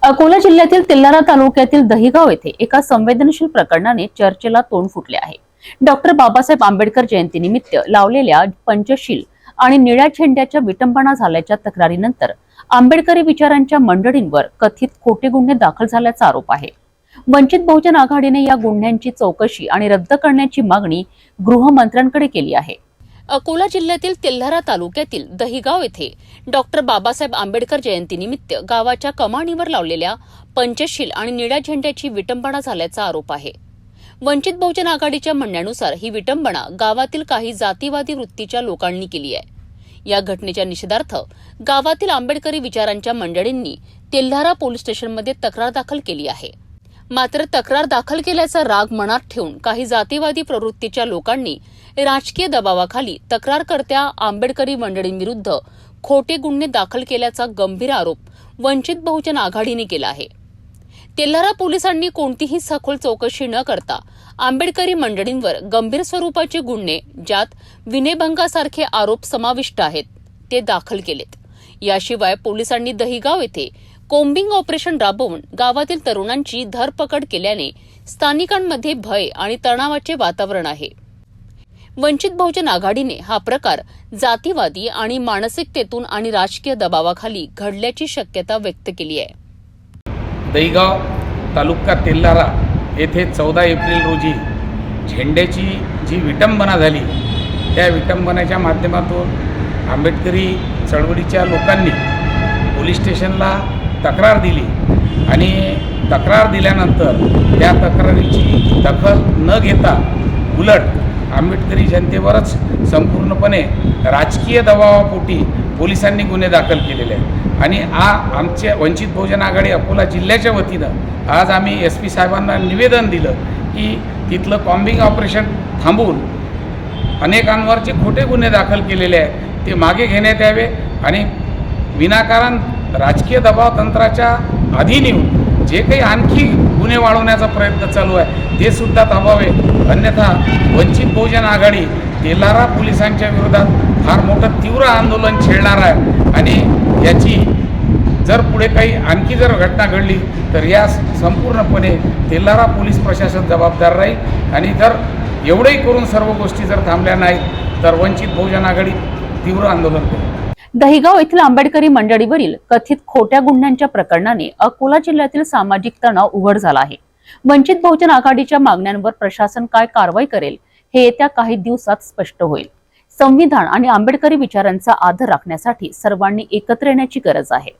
अकोला जिल्ह्यातील तेल्हारा तालुक्यातील दहिगाव येथे एका संवेदनशील प्रकरणाने चर्चेला तोंड फुटले आहे। डॉक्टर बाबासाहेब आंबेडकर जयंतीनिमित्त लावलेल्या पंचशील आणि निळ्या झेंड्याच्या विटंबना झाल्याच्या तक्रारीनंतर आंबेडकरी विचारांच्या मंडळींवर कथित खोटे गुन्हे दाखल झाल्याचा आरोप आहे। वंचित बहुजन आघाडीने या गुन्ह्यांची चौकशी आणि रद्द करण्याची मागणी गृहमंत्र्यांकडे केली आहे। अकोला जिल्ह्यातील तेल्हारा तालुक्यातील दहिगाव येथे डॉक्टर बाबासाहेब आंबेडकर जयंतीनिमित्त गावाच्या कमानीवर लावलेल्या पंचशील आणि निळ्या झेंड्याची विटंबना झाल्याचा आरोप आहे। वंचित बहुजन आघाडीच्या म्हणण्यानुसार ही विटंबना गावातील काही जातीवादी वृत्तीच्या लोकांनी केली आहे। या घटनेच्या निषेधार्थ गावातील आंबेडकरी विचारांच्या मंडळींनी तेल्हारा पोलीस स्टेशनमध्ये तक्रार दाखल केली आहे। मात्र तक्रार दाखल केल्याचा राग मनात ठेवून काही जातीवादी प्रवृत्तीच्या लोकांनी राजकीय दबावाखाली तक्रारकर्त्या आंबेडकरी मंडळींविरुद्ध खोटे गुन्हे दाखल केल्याचा गंभीर आरोप वंचित बहुजन आघाडीने केला आहे। तेल्हारा पोलिसांनी कोणतीही सखोल चौकशी न करता आंबेडकरी मंडळींवर गंभीर स्वरूपाचे गुन्हे, ज्यात विनयभंगासारखे आरोप समाविष्ट आहेत, ते दाखल केलेत। याशिवाय पोलिसांनी दहिगाव येथे कोम्बिंग ऑपरेशन राबवून गावातील तरुणांची धरपकड केल्याने स्थानिकांमध्ये भय आणि तणावाचे वातावरण आहे। वंचित बहुजन आघाडीने हा प्रकार जातीवादी आणि मानसिकतेतून आणि राजकीय दबावाखाली घडल्याची शक्यता व्यक्त केली आहे। दहिगाव तालुका तेल्हारा येथे 14 एप्रिल रोजी झेंड्याची जी विटंबना झाली, त्या विटंबनेच्या माध्यमातून आंबेडकरी चळवळीच्या लोकांनी पोलीस स्टेशनला तक्रार दिली आणि तक्रार दिल्यानंतर त्या तक्रारीची दखल न घेता उलट आंबेडकरी जनतेवरच संपूर्णपणे राजकीय दबावापोटी पोलिसांनी गुन्हे दाखल केलेले आहेत। आणि आमच्या वंचित बहुजन आघाडी अकोला जिल्ह्याच्या वतीनं आज आम्ही SP साहेबांना निवेदन दिलं की तिथलं कॉम्बिंग ऑपरेशन थांबवून अनेकांवर जे खोटे गुन्हे दाखल केलेले आहेत ते मागे घेण्यात यावे आणि विनाकारण राजकीय दबाव तंत्राच्या अधीन येऊन जे काही आणखी गुन्हे वाढवण्याचा प्रयत्न चालू आहे ते सुद्धा थांबावे, अन्यथा वंचित बहुजन आघाडी तेल्हारा पोलिसांच्या विरोधात फार मोठं तीव्र आंदोलन छेडणार आहे। आणि याची जर पुढे काही आणखी जर घटना घडली तर या संपूर्णपणे तेल्हारा पोलीस प्रशासन जबाबदार राहील आणि जर एवढंही करून सर्व गोष्टी जर थांबल्या नाहीत तर वंचित बहुजन आघाडी तीव्र आंदोलन करेल। दहिगाव येथील आंबेडकरी मंडळीवरील कथित खोट्या गुन्ह्यांच्या प्रकरणाने अकोला जिल्ह्यातील सामाजिक तणाव उघड झाला आहे। वंचित बहुजन आघाडीच्या मागण्यांवर प्रशासन काय कारवाई करेल हे येत्या काही दिवसात स्पष्ट होईल। संविधान आणि आंबेडकरी विचारांचा आदर राखण्यासाठी सर्वांनी एकत्र येण्याची गरज आहे।